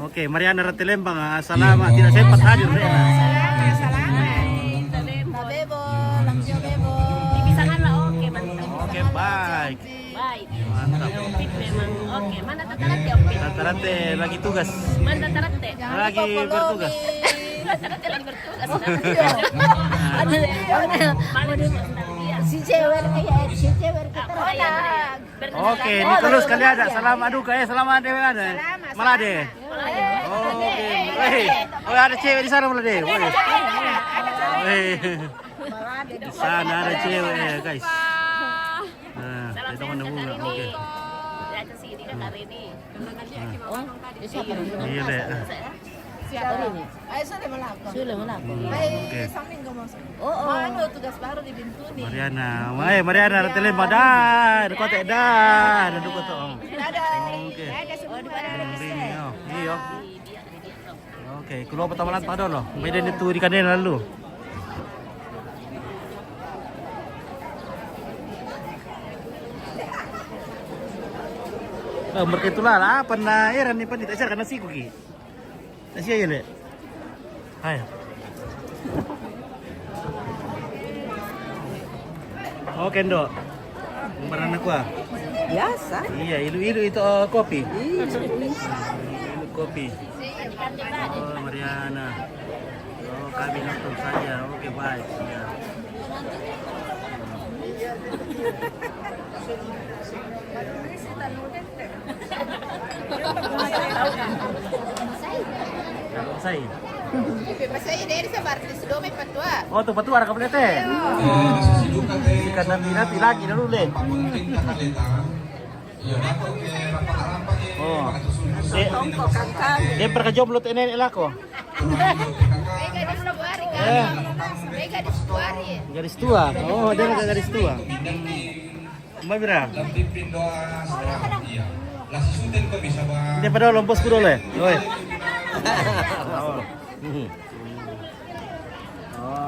Oke, Mariana Ratelembang, salamat. Tidak sempat hadir le. Bebo, lampio bebo. Dipisahan lah, oke mantap. Oke, baik. Baik. Mantap. Memang oke. Mana tatarate oke. Tatarante lagi tugas. Mana tatarate? Lagi bertugas. Tatarate lagi bertugas. Si cewek kayak si cewek keterangan. Oke, Nicholas kali ada. Selamat duka selamat dewe ada. Malade. Oke. Oh, ada cewek di sana Malade. Di sana ada cewek guys. Nah, itu mana bunga. Oke. Iya deh. Siapa ini? Ayo sudah melapor. Sudah melapor. Oke. Samping kamu. Anu tugas baru di Bintuni. Mariana Ratelembang dah, kota dah, duduk kota. Oke. Iya. Oke, keluar pertama lantai dulu. Medan itu di kanan lalu. Mereka itulah lah, pernah era ni pernah tak karena si kuki. Nasi aja le. Hai. Oke Ndo. Barang aku ah. Biasa. Iya, ilu itu kopi. Ilu kopi. Oh, Mariana. Oh, kami nonton saja. Oke, baik. Ya. Saya. Saya dari sebartis dome patua. Oh, tu patua ada kamu teh. Ikan nanti lagi dulu le. Oh. Dia perkejob lu tenen elako. Garis tua. Oh, dia ada garis tua. Mbak Bira. Dia pada lompos kudo le. Oi.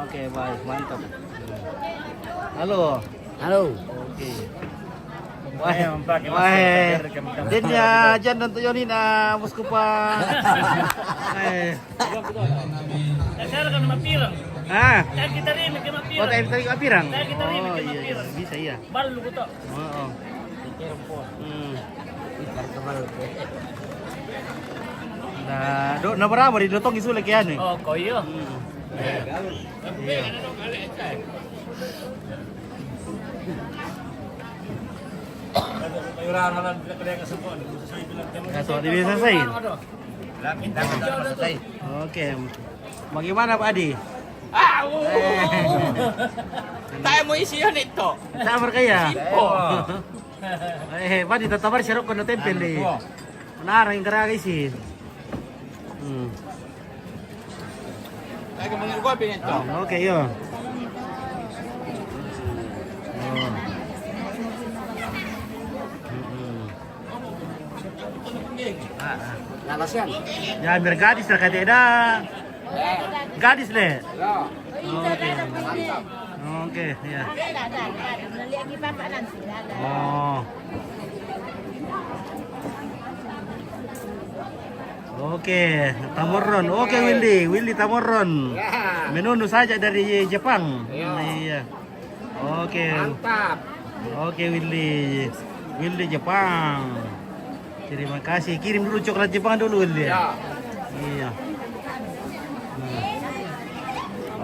Oke, baik, mantap. Halo. Oke. Wah, dia jan dan tuyoni na muskupa. Saya kan mapirang. Kita rin ke mapirang. Oh, tayo mapirang. Kita rin ke Iya, mapirang. bisa iya. Baru lu to. Oo. Na berapa di dotong isu lagi ane. Oh, koyo. So, dibisasain. Oke. Bagaimana Pak Adi? Tayo mo isiyon ito. Sabar kaya. Pak Adi tatabar sirok kono tempel deh. Menarang gerak sih. Tayo mangil ko pin ito. Oke, yo. Nalasian. Ya, biar gadis lah kata ada. Gadis le. Oke, ya. Oh. Oke, Tamurron. Oke, Willy Tamurron. Menunu saja dari Jepang. Iya. Oke. Mantap. Oke, Willy Jepang. Terima kasih. Kirim dulu coklat Jepang dulu, Willy. Iya.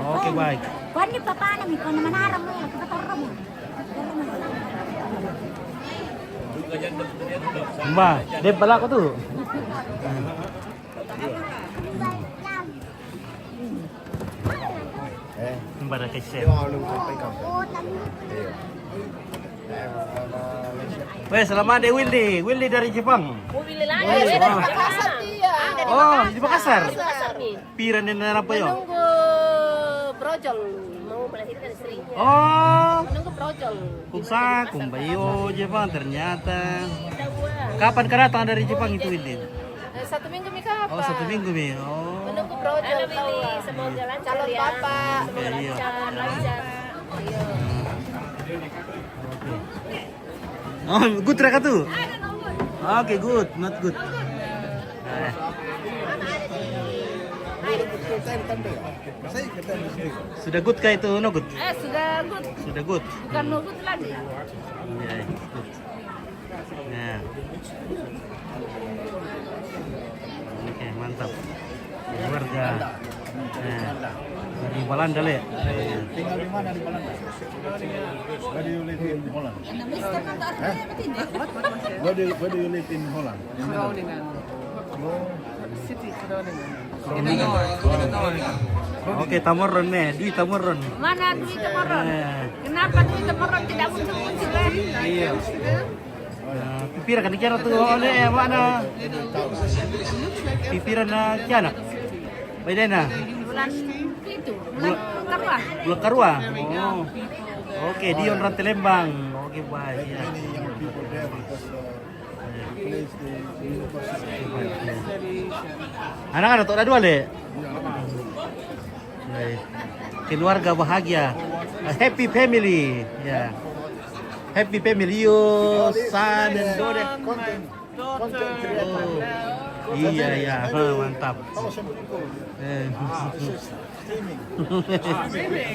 Oke, baik. Wani papa na mi kono manarang mo kita torro mo. Mbak, dep bala ko tuh. Mbak dah kesel. Weh, selamat deh Willy dari Jepang. Willy lagi, dari Makassar dia. Oh, di Makassar. Makassar nih. Piran dan apa yo? Menunggu brojol mau melahirkan istrinya. Oh, Menunggu brojol. Kuksa, kumbayo Jepang ternyata. Kapan kau datang dari Jepang itu Willy? 1 minggu mi kapan? Oh, 1 minggu mi. Oh. Menunggu brojol. Willy, semoga lancar calon ya. Bapak, Oke, iya. lancar. Iya. Oh, good raka tuh. Oke, good, not good. Sudah good kah itu? No good. Sudah good. Sudah good. Bukan no good lagi. Ya, good. Nah. Oke, mantap. Keluarga. Nah. Dari Belanda le. Tinggal di mana di Belanda? Where do you live in Holland? Where do you live in Holland? Groningen. City Groningen. Oke, Tamurron nih, Dwi Tamurron. Mana Dwi Tamurron? Kenapa Dwi Tamurron tidak muncul-muncul? Iya. Pipiran kan kira tuh oleh mana? Pipiran na kiana. Baidena. Bulan itu, bulan Karwa. Bulan Karwa. Oh. Oke, Dion Rantai Lembang. Oke, baik ya. Anak-anak tuh ada dua le. Keluarga bahagia. Happy family. Ya. Happy family you, son and daughter. Oh. Iya ya, mantap.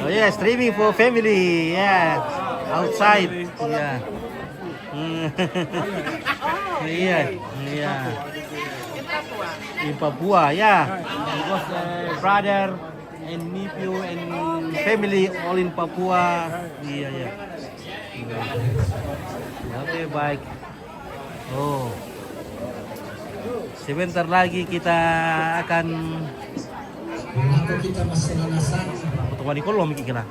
Oh yeah, streaming for family, yeah, outside, yeah. Iya, iya. In Papua, yeah. Because brother and nephew and family all in Papua. Iya, ya. Oke, baik. Oh. Sebentar lagi kita akan pertemuan di kolom kira.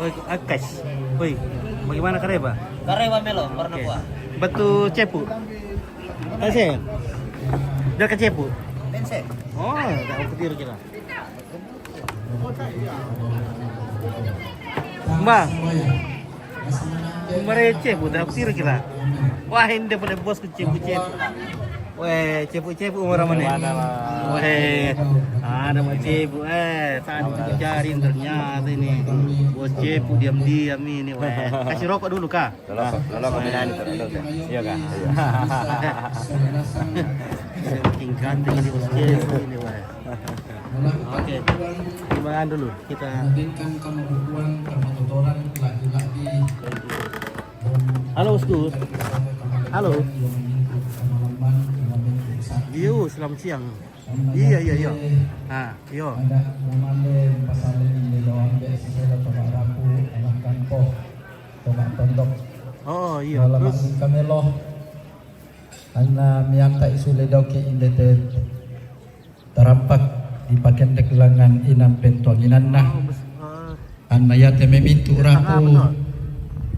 Oi, Akas. Oi, bagaimana Kareba? Kareba melo, warna buah. Batu cepu. Ase. Dah ke cepu. Pense. Oh, dah petir kira. Mbak. Merece budak petir kira. Wah, ini pada bos ke cepu-cepu. Weh, cepu-cepu umur mana? Weh, ada mau cepu. Tadi kita cari ternyata ini bos cepu diam-diam ini. Weh, kasih rokok dulu kak. Tolong kombinasi terus. Iya kak. Saking ganteng ini bos cepu ini. Weh. Oke, timbangan dulu kita. Halo Uskus. Halo. Yo, selamat siang. Iya. Ah, yo. Maling kamelo Anna miyanta isule daw ki indete tarampak di pakendek langan inam pentuanginan na Anna yate memintu rapu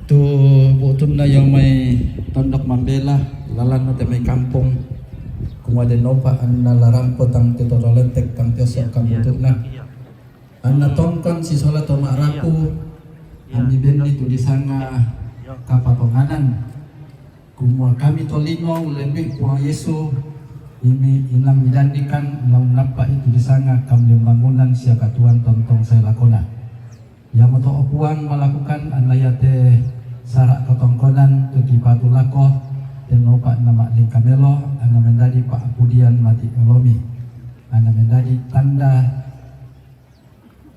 tu butun na yang may tondok mambela lalan na may kampung kumade nopa anna larampot ang titorolentek kang tiosok kang butun na Anna tongkon si sola toma rapu Ami bendi tu disanga kapatonganan kumua kami tolino lebih kuang Yesu ini inang milandikan ulang napa itu disanga kami bangunan siaka Tuhan tontong saya lakona yang moto opuang melakukan anlayate sarak kotongkonan tuki batu lako dan opak nama lingkamelo ana mendadi pak pudian mati elomi ana mendadi tanda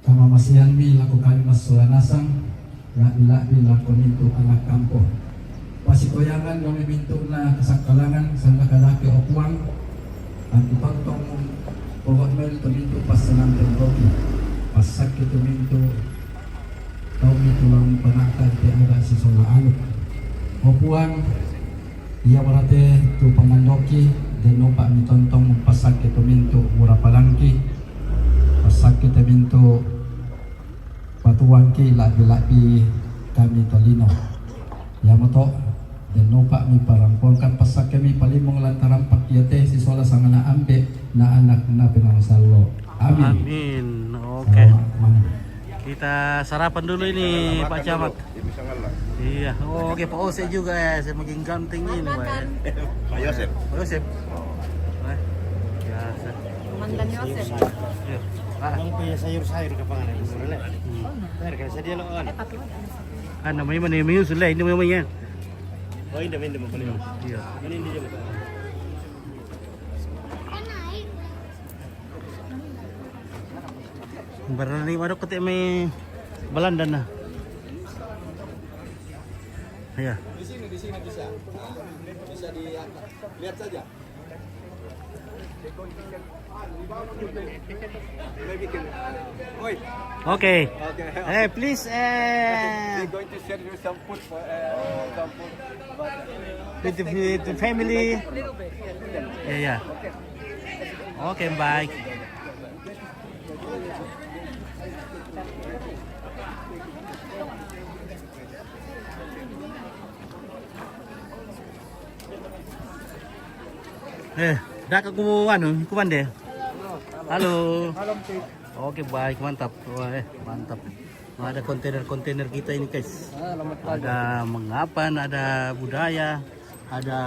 kama masian mi lakukan masulanasang labi lakon itu anak kampung pasikoyangan kami mintu na kasakalangan sanda kalaki opuang anti pantong pokok mel tumintu pas senang tentoki pas sakit tumintu kami tulang penakar tiada si sola alut opuang ia berarti tu pemandoki dan opak mitontong pas sakit tumintu murah palangki pas sakit tumintu patuanki labi-labi kami tolino ya moto dan nopak mi parampolkan pasak kami palimong lantaran pakiate si sola sangana ambe na anak na pinangasalo amin Amin. Oke. Kita sarapan dulu ini Pak Camat. Iya. Oh, oke Pak Ose juga ya, saya makin ganteng ini Pak. Pak Yosef. Pak Yosef. Biasa. Mantan Yosef. Iya. Ang punya sayur-sayur ke pangalan itu boleh. Biar kasi dia loon. Namanya mana yang menyusul lah, ini namanya. Oh, ini mo boleh. Iya. Ini dia. Berani madok ketik may Belanda na. Iya. Di sini bisa. Bisa dilihat saja. Okay. Please. We're going to share you some food for With the family. Yeah. Okay, bye. Dah ke kuman deh. Halo. Oke, baik, mantap. Wah, mantap. Ada kontainer-kontainer kita ini, guys. Ada mengapan, ada budaya, ada.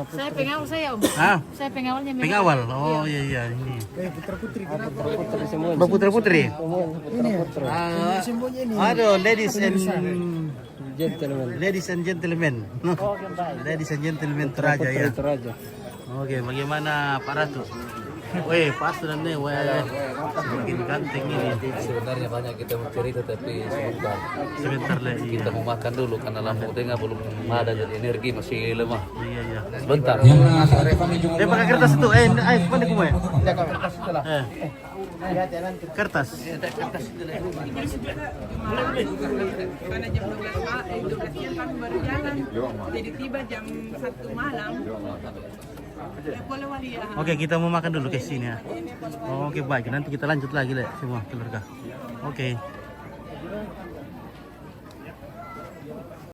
Saya pengawal saya Om. Hah? Saya pengawalnya. Pengawal. Oh iya ini. Putra-putri. Putri. Ini. Semuanya ini. Aduh, ladies and gentlemen. Ladies and gentlemen Toraja ya. Oke, bagaimana Pak Ratu? Weh, pas nih, makin ganteng ini. Sebenarnya banyak kita mau cerita tapi Sebentar lagi. kita mau makan dulu karena lampu tengah belum ada jadi energi masih lemah. Iya. Sebentar. Pakai kertas itu. Mana kumai? Kertas itulah. Kertas. Karena jam 12 siang kami baru jalan. Jadi tiba jam 1 malam. Oke, kita mau makan dulu ke sini ya. Oke, baik. Nanti kita lanjut lagi lah semua keluarga. Oke.